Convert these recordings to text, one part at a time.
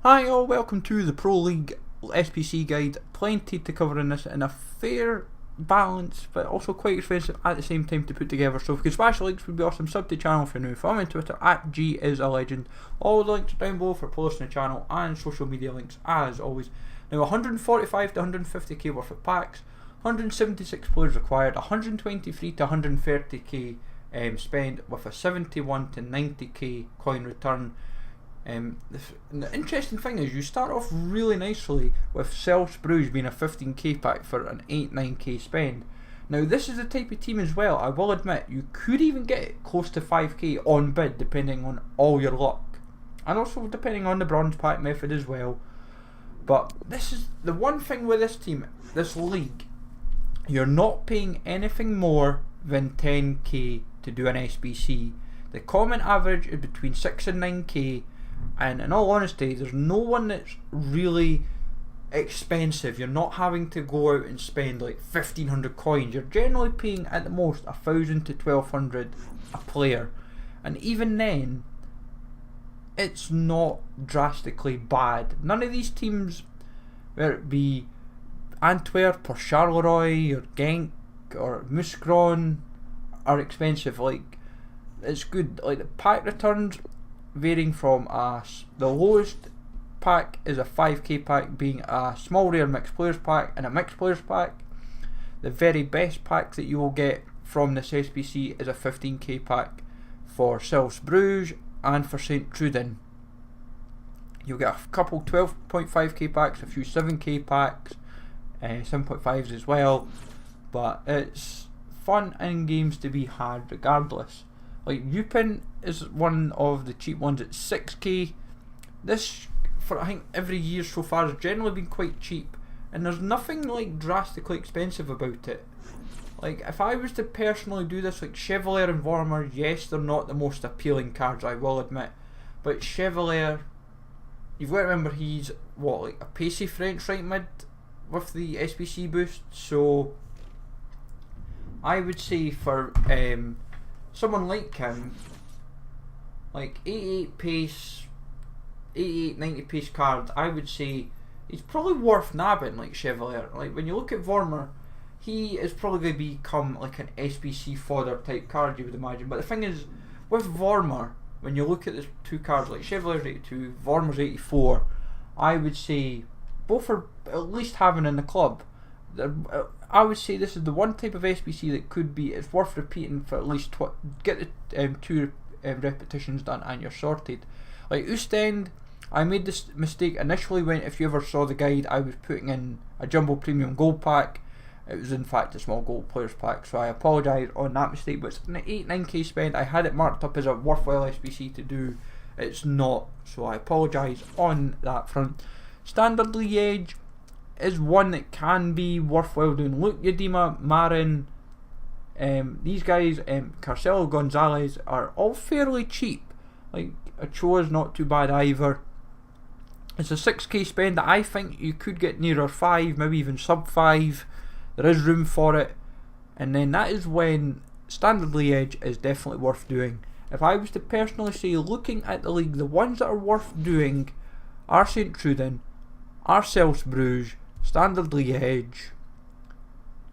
Hi all, welcome to the Pro League SBC guide. Plenty to cover in this, in a fair balance but also quite expensive at the same time to put together. So if you could smash the links would be awesome. Sub to the channel if you're new. Follow me on Twitter at @GIsALegend. All the links are down below for posting the channel and social media links as always. Now 145 to 150k worth of packs, 176 players required, 123 to 130k spend with a 71 to 90k coin return. The interesting thing is you start off really nicely with Self's Bruges being a 15k pack for an 8-9k spend. Now this is the type of team as well, I will admit, you could even get it close to 5k on bid depending on all your luck. And also depending on the bronze pack method as well. But this is the one thing with this team, this league, you're not paying anything more than 10k to do an SBC. The common average is between 6 and 9k. And in all honesty, there's no one that's really expensive. You're not having to go out and spend like 1500 coins. You're generally paying at the most 1000 to 1200 a player, and even then it's not drastically bad. None of these teams, whether it be Antwerp or Charleroi or Genk or Mouscron, are expensive. Like, it's good. Like the pack returns varying from the lowest pack is a 5k pack, being a small rare mixed players pack and a mixed players pack. The very best pack that you will get from this SBC is a 15k pack for Self's Bruges and for St Truden. You'll get a couple 12.5k packs, a few 7k packs, 7.5s as well, but it's fun and games to be had regardless. Like Upin is one of the cheap ones at 6k. This, for I think every year so far, has generally been quite cheap, and there's nothing like drastically expensive about it. Like if I was to personally do this, like Chevalier and Vormer, yes, they're not the most appealing cards, I will admit, but Chevalier, you've got to remember he's what, like a pacey French right mid with the SBC boost, so I would say for someone like him, like 88 pace, 88, 90 pace card, I would say he's probably worth nabbing like Chevalier. Like when you look at Vormer, he is probably going to become like an SBC fodder type card, you would imagine. But the thing is, with Vormer, when you look at the two cards, like Chevalier's 82, Vormer's 84, I would say both are at least having in the club. I would say this is the one type of SBC that could be, it's worth repeating for at least get the two repetitions done and you're sorted. Like Ostend, I made this mistake initially when, if you ever saw the guide, I was putting in a jumbo premium gold pack. It was in fact a small gold players pack, so I apologise on that mistake, but it's an 8-9k spend. I had it marked up as a worthwhile SBC to do, it's not, so I apologise on that front. Standard Liège is one that can be worthwhile doing. Luke Yadima, Marin, these guys, Carcelo, Gonzalez are all fairly cheap. Like Ochoa's not too bad either. It's a 6k spend that I think you could get nearer 5, maybe even sub 5. There is room for it, and then that is when Standard Liège is definitely worth doing. If I was to personally say, looking at the league, the ones that are worth doing are St Truden, are Self's Bruges, Standard Liège,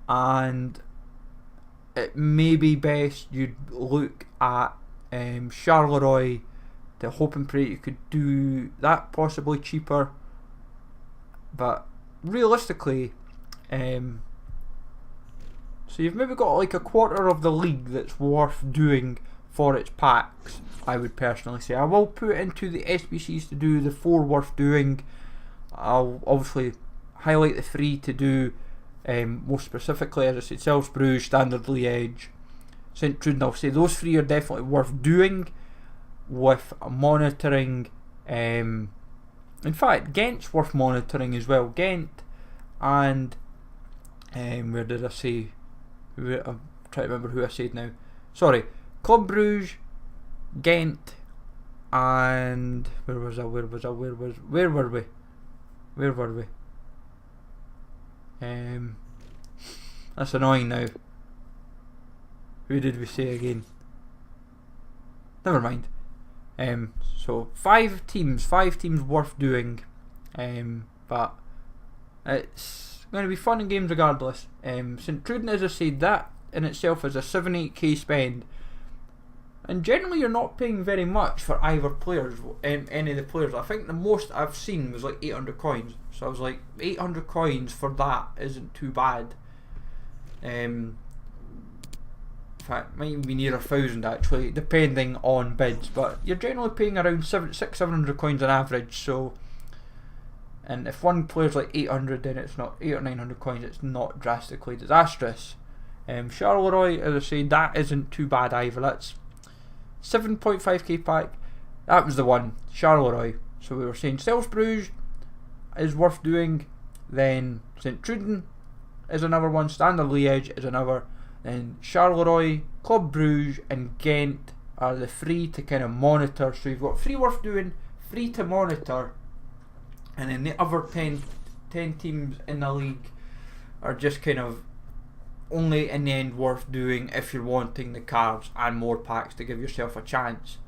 and it may be best you'd look at Charleroi to hope and pray you could do that possibly cheaper. But realistically, so you've maybe got like a quarter of the league that's worth doing for its packs, I would personally say. I will put it into the SBCs to do the 4 worth doing. I'll obviously highlight the 3 to do most specifically, as I said, Self's Bruges, Standard Liège, St Truden. I'll say those 3 are definitely worth doing with monitoring. In fact, Ghent's worth monitoring as well. Ghent and where did I say? I'm trying to remember who I said now. Sorry, Club Bruges, Ghent, and where were we? That's annoying now. Who did we say again? Never mind. So 5 teams worth doing, but it's going to be fun and games regardless. St Truden, as I said, that in itself is a 7-8k spend, and generally you're not paying very much for either players, any of the players. I think the most I've seen was like 800 coins, so I was like, 800 coins for that isn't too bad. In fact, might be near 1,000 actually, depending on bids, but you're generally paying around 700 coins on average. So, and if one player's like 800, then it's not 800 or 900 coins, it's not drastically disastrous. Charleroi, as I said, that isn't too bad either. That's 7.5k pack. That was the one, Charleroi. So we were saying Bruges is worth doing, then St Truden is another one, Standard Liège is another, then Charleroi, Club Bruges and Ghent are the free to kind of monitor. So you've got free worth doing, free to monitor, and then the other 10 teams in the league are just kind of only in the end worth doing if you're wanting the cards and more packs to give yourself a chance.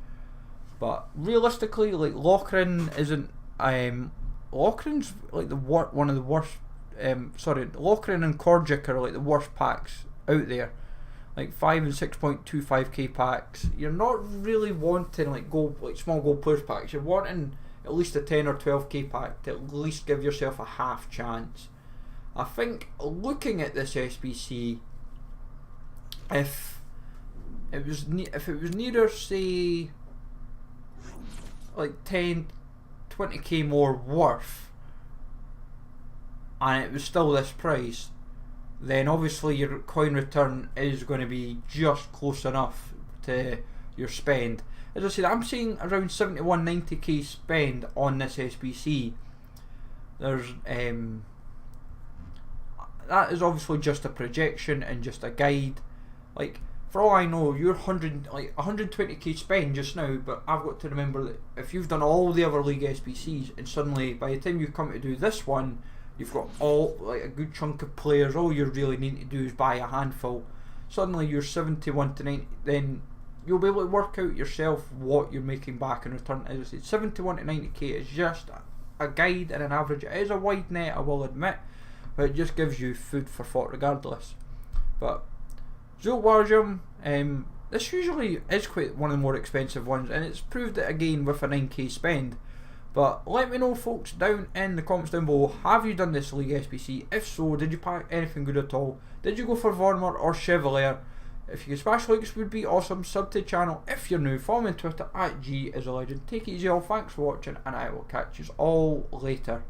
But realistically, like Lochran isn't. Lochran's like one of the worst. Lochran and Korjuk are like the worst packs out there. Like 5 and 6.25k packs. You're not really wanting like small gold players packs. You're wanting at least a 10 or 12k pack to at least give yourself a half chance. I think looking at this SBC, if it was neither say like 10-20k more worth, and it was still this price, then obviously your coin return is going to be just close enough to your spend. As I said, I'm seeing around 71-90k spend on this SBC. There's that is obviously just a projection and just a guide. Like, for all I know, you're 120k spend just now, but I've got to remember that if you've done all the other league SBCs and suddenly by the time you come to do this one, you've got a good chunk of players, all you really need to do is buy a handful, suddenly you're 71 to 90, then you'll be able to work out yourself what you're making back in return. As I said, 71 to 90k is just a guide and an average. It is a wide net, I will admit, but it just gives you food for thought regardless. But Zultwarjum, this usually is quite one of the more expensive ones, and it's proved it again with a 9k spend. But let me know, folks, down in the comments down below, have you done this league SBC? If so, did you pack anything good at all? Did you go for Vormer or Chevalier? If you could smash likes, would be awesome. Sub to the channel if you're new. Follow me on Twitter @G is a legend. Take it easy all, thanks for watching, and I will catch you all later.